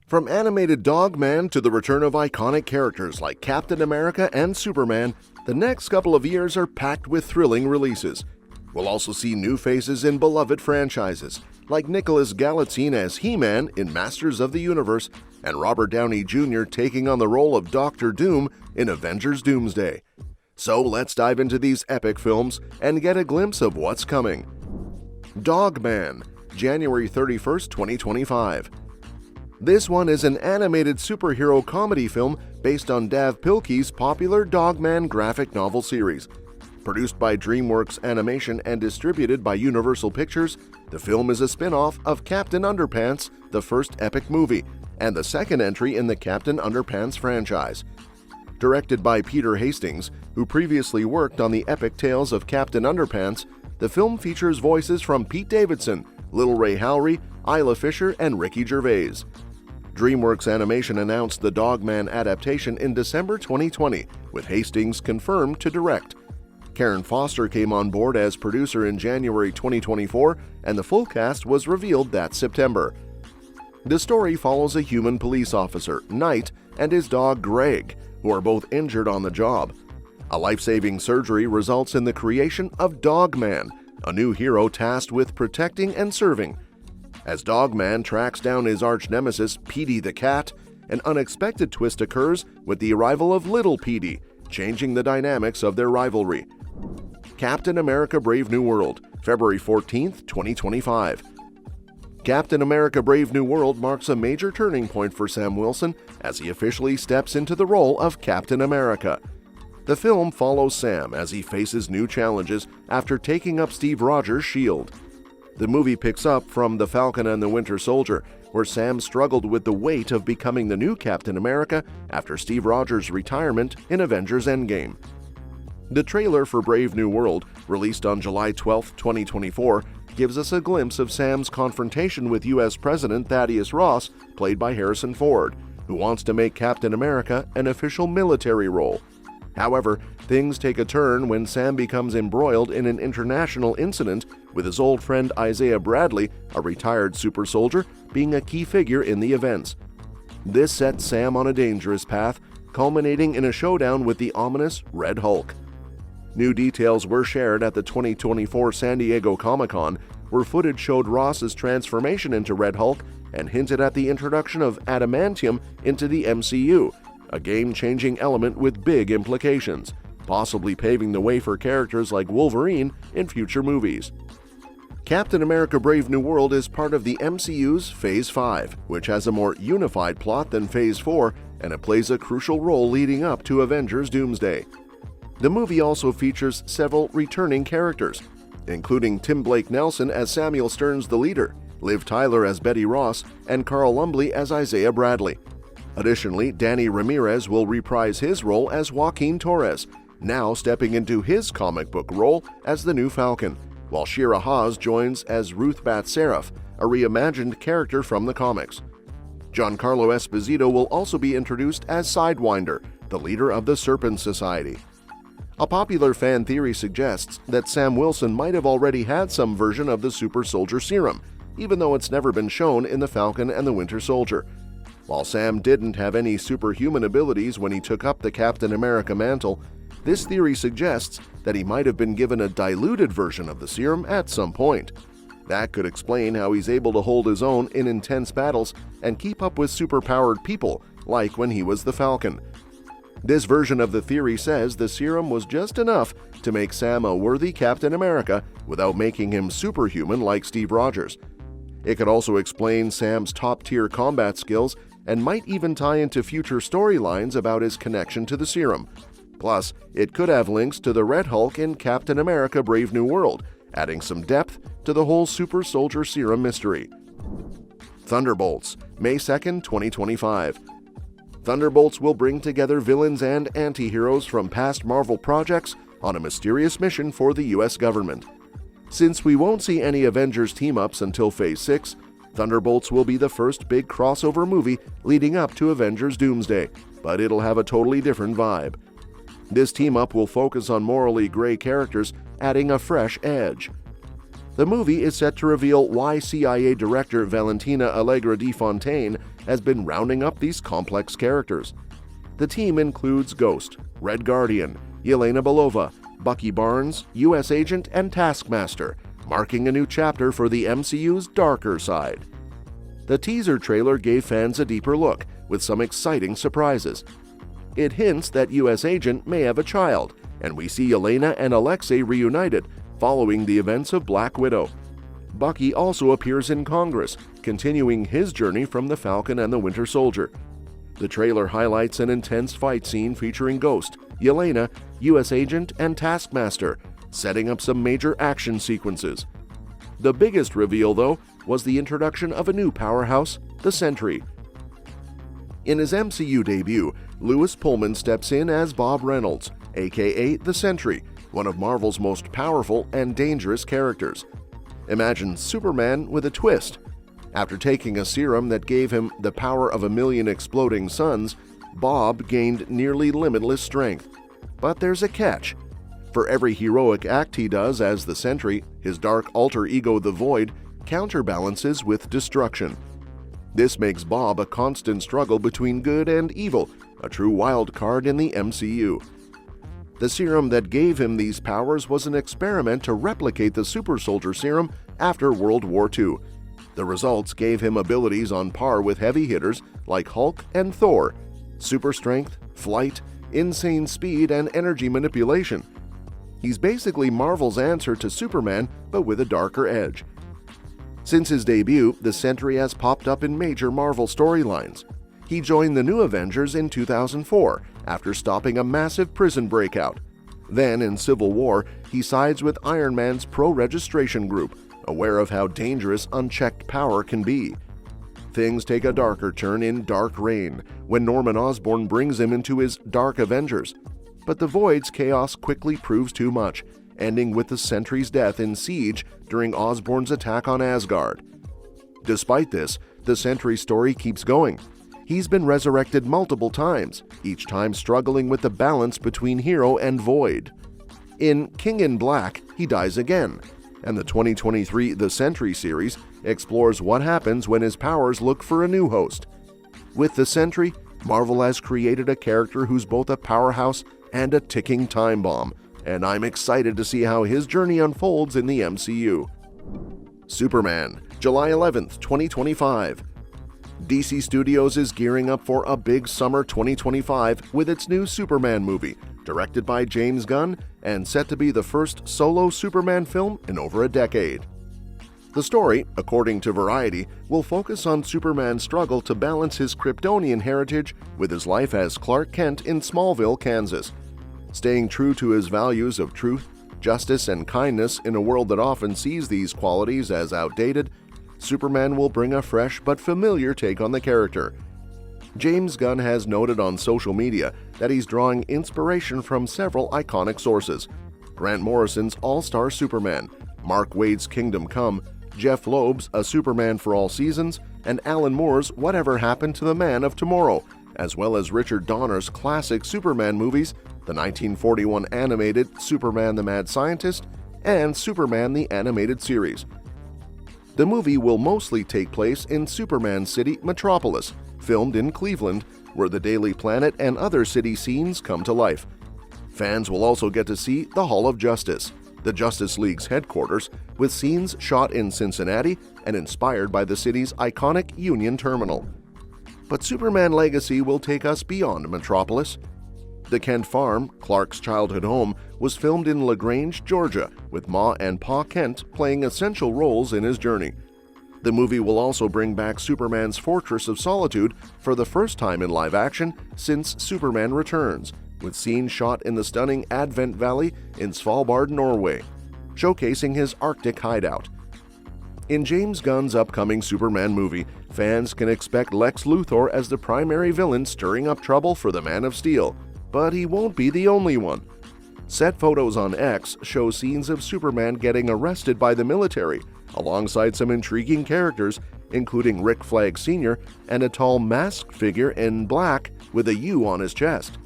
From animated Dogman to the return of iconic characters like Captain America and Superman, the next couple of years are packed with thrilling releases. We'll also see new faces in beloved franchises, like Nicholas Galitzine as He-Man in Masters of the Universe and Robert Downey Jr. taking on the role of Doctor Doom in Avengers Doomsday. So let's dive into these epic films and get a glimpse of what's coming. Dogman, January 31st, 2025. This one is an animated superhero comedy film based on Dav Pilkey's popular Dogman graphic novel series. Produced by DreamWorks Animation and distributed by Universal Pictures, the film is a spin-off of Captain Underpants, the first epic movie, and the second entry in the Captain Underpants franchise. Directed by Peter Hastings, who previously worked on the epic tales of Captain Underpants, the film features voices from Pete Davidson, Little Ray Howry, Isla Fisher, and Ricky Gervais. DreamWorks Animation announced the Dogman adaptation in December 2020, with Hastings confirmed to direct. Karen Foster came on board as producer in January 2024, and the full cast was revealed that September. The story follows a human police officer, Knight, and his dog Greg, who are both injured on the job. A life-saving surgery results in the creation of Dogman, a new hero tasked with protecting and serving. As Dogman tracks down his arch-nemesis, Petey the Cat, an unexpected twist occurs with the arrival of Little Petey, changing the dynamics of their rivalry. Captain America Brave New World, February 14th, 2025. Captain America Brave New World marks a major turning point for Sam Wilson as he officially steps into the role of Captain America. The film follows Sam as he faces new challenges after taking up Steve Rogers' shield. The movie picks up from The Falcon and the Winter Soldier, where Sam struggled with the weight of becoming the new Captain America after Steve Rogers' retirement in Avengers Endgame. The trailer for Brave New World, released on July 12, 2024, gives us a glimpse of Sam's confrontation with U.S. President Thaddeus Ross, played by Harrison Ford, who wants to make Captain America an official military role. However, things take a turn when Sam becomes embroiled in an international incident, with his old friend Isaiah Bradley, a retired super soldier, being a key figure in the events. This sets Sam on a dangerous path, culminating in a showdown with the ominous Red Hulk. New details were shared at the 2024 San Diego Comic-Con, where footage showed Ross's transformation into Red Hulk and hinted at the introduction of adamantium into the MCU, a game-changing element with big implications, possibly paving the way for characters like Wolverine in future movies. Captain America Brave New World is part of the MCU's Phase 5, which has a more unified plot than Phase 4, and it plays a crucial role leading up to Avengers Doomsday. The movie also features several returning characters, including Tim Blake Nelson as Samuel Stearns the Leader, Liv Tyler as Betty Ross, and Carl Lumbly as Isaiah Bradley. Additionally, Danny Ramirez will reprise his role as Joaquin Torres, now stepping into his comic book role as the new Falcon, while Shira Haas joins as Ruth Bat-Seraph, a reimagined character from the comics. Giancarlo Esposito will also be introduced as Sidewinder, the leader of the Serpent Society. A popular fan theory suggests that Sam Wilson might have already had some version of the super soldier serum, even though it's never been shown in The Falcon and the Winter Soldier. While Sam didn't have any superhuman abilities when he took up the Captain America mantle, this theory suggests that he might have been given a diluted version of the serum at some point. That could explain how he's able to hold his own in intense battles and keep up with superpowered people, like when he was the Falcon. This version of the theory says the serum was just enough to make Sam a worthy Captain America without making him superhuman like Steve Rogers. It could also explain Sam's top-tier combat skills and might even tie into future storylines about his connection to the serum. Plus, it could have links to the Red Hulk in Captain America Brave New World, adding some depth to the whole super soldier serum mystery. Thunderbolts, May 2nd, 2025. Thunderbolts will bring together villains and anti-heroes from past Marvel projects on a mysterious mission for the US government. Since we won't see any Avengers team-ups until Phase 6, Thunderbolts will be the first big crossover movie leading up to Avengers Doomsday, but it'll have a totally different vibe. This team-up will focus on morally gray characters, adding a fresh edge. The movie is set to reveal why CIA Director Valentina Allegra de Fontaine has been rounding up these complex characters. The team includes Ghost, Red Guardian, Yelena Belova, Bucky Barnes, U.S. Agent, and Taskmaster, marking a new chapter for the MCU's darker side. The teaser trailer gave fans a deeper look, with some exciting surprises. It hints that U.S. Agent may have a child, and we see Yelena and Alexei reunited following the events of Black Widow. Bucky also appears in Congress, continuing his journey from the Falcon and the Winter Soldier. The trailer highlights an intense fight scene featuring Ghost, Yelena, U.S. Agent, and Taskmaster, setting up some major action sequences. The biggest reveal, though, was the introduction of a new powerhouse, the Sentry. In his MCU debut, Lewis Pullman steps in as Bob Reynolds, aka the Sentry, one of Marvel's most powerful and dangerous characters. Imagine Superman with a twist. After taking a serum that gave him the power of 1,000,000 exploding suns, Bob gained nearly limitless strength. But there's a catch. For every heroic act he does as the Sentry, his dark alter ego the Void counterbalances with destruction. This makes Bob a constant struggle between good and evil, a true wild card in the MCU. The serum that gave him these powers was an experiment to replicate the super soldier serum after World War II. The results gave him abilities on par with heavy hitters like Hulk and Thor: super strength, flight, insane speed, and energy manipulation. He's basically Marvel's answer to Superman, but with a darker edge. Since his debut, the Sentry has popped up in major Marvel storylines. He joined the New Avengers in 2004 after stopping a massive prison breakout. Then, in Civil War, he sides with Iron Man's pro-registration group, aware of how dangerous unchecked power can be. Things take a darker turn in Dark Reign, when Norman Osborn brings him into his Dark Avengers. But the Void's chaos quickly proves too much, ending with the Sentry's death in Siege during Osborn's attack on Asgard. Despite this, the Sentry story keeps going. He's been resurrected multiple times, each time struggling with the balance between hero and void. In King in Black, he dies again, and the 2023 The Sentry series explores what happens when his powers look for a new host. With the Sentry, Marvel has created a character who's both a powerhouse and a ticking time bomb, and I'm excited to see how his journey unfolds in the MCU. Superman, July 11th, 2025. DC Studios is gearing up for a big summer 2025 with its new Superman movie, directed by James Gunn and set to be the first solo Superman film in over a decade. The story, according to Variety, will focus on Superman's struggle to balance his Kryptonian heritage with his life as Clark Kent in Smallville, Kansas. Staying true to his values of truth, justice, and kindness in a world that often sees these qualities as outdated, Superman will bring a fresh but familiar take on the character. James Gunn has noted on social media that he's drawing inspiration from several iconic sources: Grant Morrison's All-Star Superman, Mark Waid's Kingdom Come, Jeff Loeb's A Superman for All Seasons, and Alan Moore's Whatever Happened to the Man of Tomorrow, as well as Richard Donner's classic Superman movies, the 1941 animated Superman the Mad Scientist and Superman the Animated Series. The movie will mostly take place in Superman City, Metropolis, filmed in Cleveland, where the Daily Planet and other city scenes come to life. Fans will also get to see the Hall of Justice, the Justice League's headquarters, with scenes shot in Cincinnati and inspired by the city's iconic Union Terminal. But Superman Legacy will take us beyond Metropolis. The Kent farm, Clark's childhood home, was filmed in LaGrange, Georgia, with Ma and Pa Kent playing essential roles in his journey. The movie will also bring back Superman's Fortress of Solitude for the first time in live action since Superman Returns, with scenes shot in the stunning Advent Valley in Svalbard, Norway, showcasing his Arctic hideout. In James Gunn's upcoming Superman movie, fans can expect Lex Luthor as the primary villain stirring up trouble for the Man of Steel, but he won't be the only one. Set photos on X show scenes of Superman getting arrested by the military, alongside some intriguing characters, including Rick Flag Sr. and a tall masked figure in black with a U on his chest.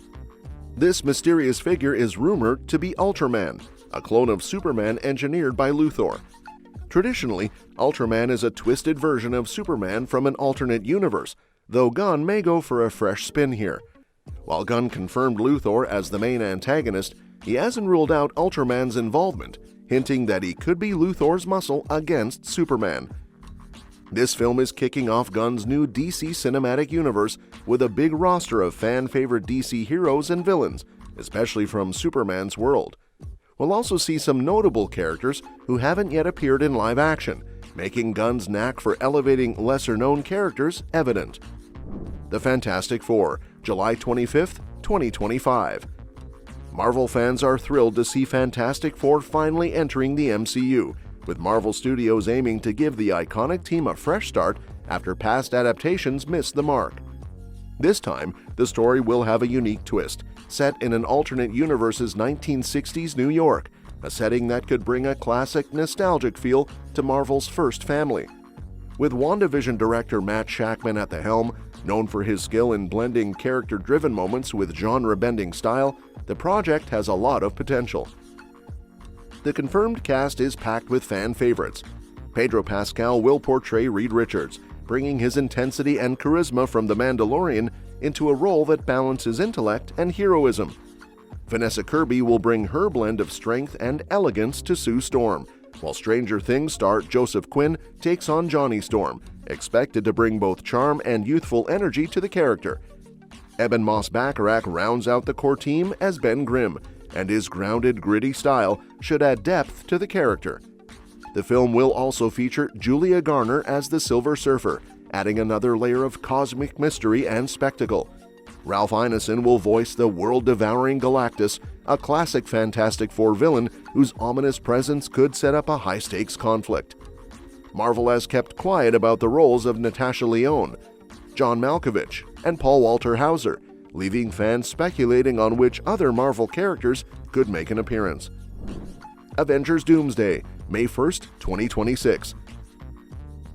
This mysterious figure is rumored to be Ultraman, a clone of Superman engineered by Luthor. Traditionally, Ultraman is a twisted version of Superman from an alternate universe, though Gunn may go for a fresh spin here. While Gunn confirmed Luthor as the main antagonist, he hasn't ruled out Ultraman's involvement, hinting that he could be Luthor's muscle against Superman. This film is kicking off Gunn's new DC cinematic universe with a big roster of fan-favorite DC heroes and villains, especially from Superman's world. We'll also see some notable characters who haven't yet appeared in live action, making Gunn's knack for elevating lesser-known characters evident. The Fantastic Four, July 25, 2025. Marvel fans are thrilled to see Fantastic Four finally entering the MCU, with Marvel Studios aiming to give the iconic team a fresh start after past adaptations missed the mark. This time, the story will have a unique twist, set in an alternate universe's 1960s New York, a setting that could bring a classic, nostalgic feel to Marvel's first family. With WandaVision director Matt Shakman at the helm, known for his skill in blending character-driven moments with genre-bending style, the project has a lot of potential. The confirmed cast is packed with fan favorites. Pedro Pascal will portray Reed Richards, bringing his intensity and charisma from The Mandalorian into a role that balances intellect and heroism. Vanessa Kirby will bring her blend of strength and elegance to Sue Storm, while Stranger Things star Joseph Quinn takes on Johnny Storm, expected to bring both charm and youthful energy to the character. Eben Moss-Bacharach rounds out the core team as Ben Grimm, and his grounded, gritty style should add depth to the character. The film will also feature Julia Garner as the Silver Surfer, adding another layer of cosmic mystery and spectacle. Ralph Ineson will voice the world-devouring Galactus, a classic Fantastic Four villain whose ominous presence could set up a high-stakes conflict. Marvel has kept quiet about the roles of Natasha Lyonne, John Malkovich, and Paul Walter Hauser, leaving fans speculating on which other Marvel characters could make an appearance. Avengers Doomsday, May 1, 2026.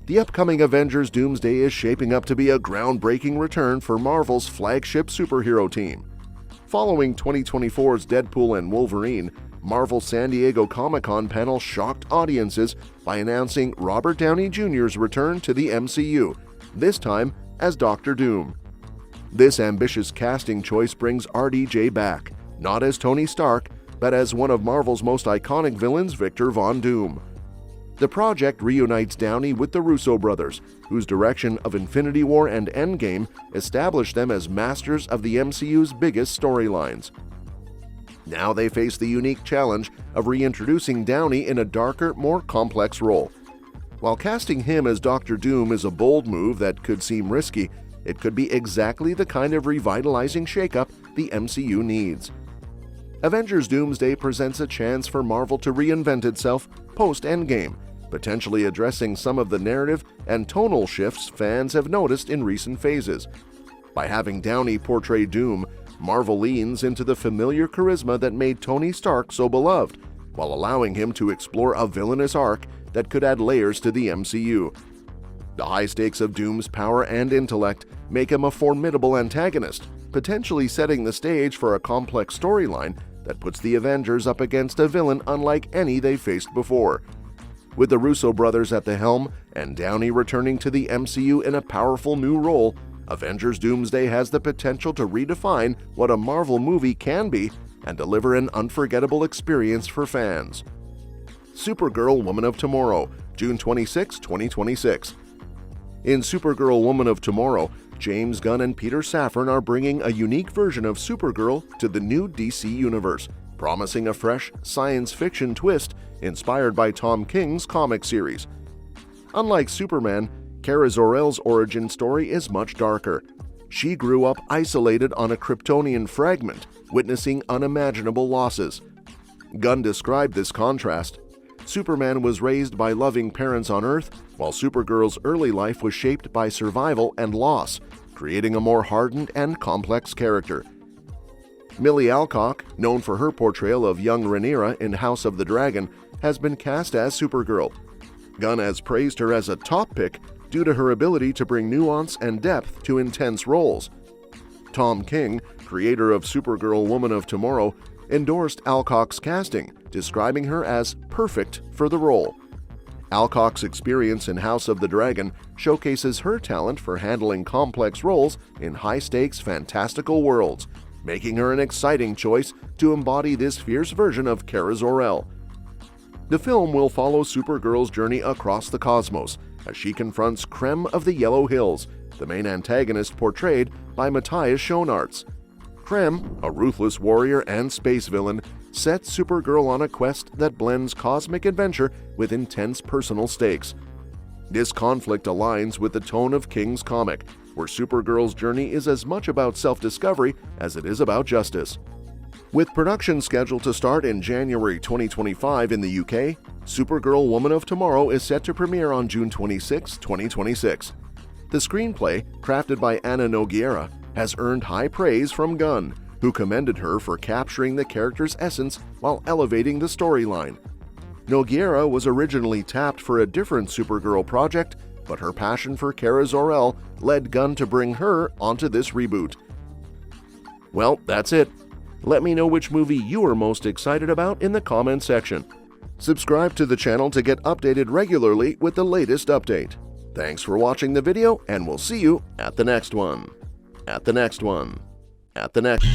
The upcoming Avengers Doomsday is shaping up to be a groundbreaking return for Marvel's flagship superhero team. Following 2024's Deadpool and Wolverine, Marvel's San Diego Comic-Con panel shocked audiences by announcing Robert Downey Jr.'s return to the MCU, this time as Dr. Doom. This ambitious casting choice brings RDJ back, not as Tony Stark, but as one of Marvel's most iconic villains, Victor Von Doom. The project reunites Downey with the Russo brothers, whose direction of Infinity War and Endgame established them as masters of the MCU's biggest storylines. Now they face the unique challenge of reintroducing Downey in a darker, more complex role. While casting him as Dr. Doom is a bold move that could seem risky, it could be exactly the kind of revitalizing shakeup the MCU needs. Avengers Doomsday presents a chance for Marvel to reinvent itself post-Endgame, potentially addressing some of the narrative and tonal shifts fans have noticed in recent phases. By having Downey portray Doom, Marvel leans into the familiar charisma that made Tony Stark so beloved, while allowing him to explore a villainous arc that could add layers to the MCU. The high stakes of Doom's power and intellect make him a formidable antagonist, potentially setting the stage for a complex storyline that puts the Avengers up against a villain unlike any they faced before. With the Russo brothers at the helm and Downey returning to the MCU in a powerful new role, Avengers Doomsday has the potential to redefine what a Marvel movie can be and deliver an unforgettable experience for fans. Supergirl Woman of Tomorrow, June 26, 2026. In Supergirl Woman of Tomorrow, James Gunn and Peter Safran are bringing a unique version of Supergirl to the new DC universe, promising a fresh science fiction twist inspired by Tom King's comic series. Unlike Superman, Kara Zor-El's origin story is much darker. She grew up isolated on a Kryptonian fragment, witnessing unimaginable losses. Gunn described this contrast. Superman was raised by loving parents on Earth, while Supergirl's early life was shaped by survival and loss, creating a more hardened and complex character. Millie Alcock, known for her portrayal of young Rhaenyra in House of the Dragon, has been cast as Supergirl. Gunn has praised her as a top pick due to her ability to bring nuance and depth to intense roles. Tom King, creator of Supergirl Woman of Tomorrow, endorsed Alcock's casting, describing her as perfect for the role. Alcock's experience in House of the Dragon showcases her talent for handling complex roles in high-stakes fantastical worlds, making her an exciting choice to embody this fierce version of Kara Zor-El. The film will follow Supergirl's journey across the cosmos as she confronts Krem of the Yellow Hills, the main antagonist portrayed by Matthias Schoenaerts. Krem, a ruthless warrior and space villain, sets Supergirl on a quest that blends cosmic adventure with intense personal stakes. This conflict aligns with the tone of King's comic, where Supergirl's journey is as much about self-discovery as it is about justice. With production scheduled to start in January 2025 in the UK, Supergirl Woman of Tomorrow is set to premiere on June 26, 2026. The screenplay, crafted by Anna Nogueira, has earned high praise from Gunn, who commended her for capturing the character's essence while elevating the storyline. Nogueira was originally tapped for a different Supergirl project, but her passion for Kara Zor-El led Gunn to bring her onto this reboot. Well, that's it. Let me know which movie you are most excited about in the comment section. Subscribe to the channel to get updated regularly with the latest update. Thanks for watching the video, and we'll see you at the next one. At the next one. At the next.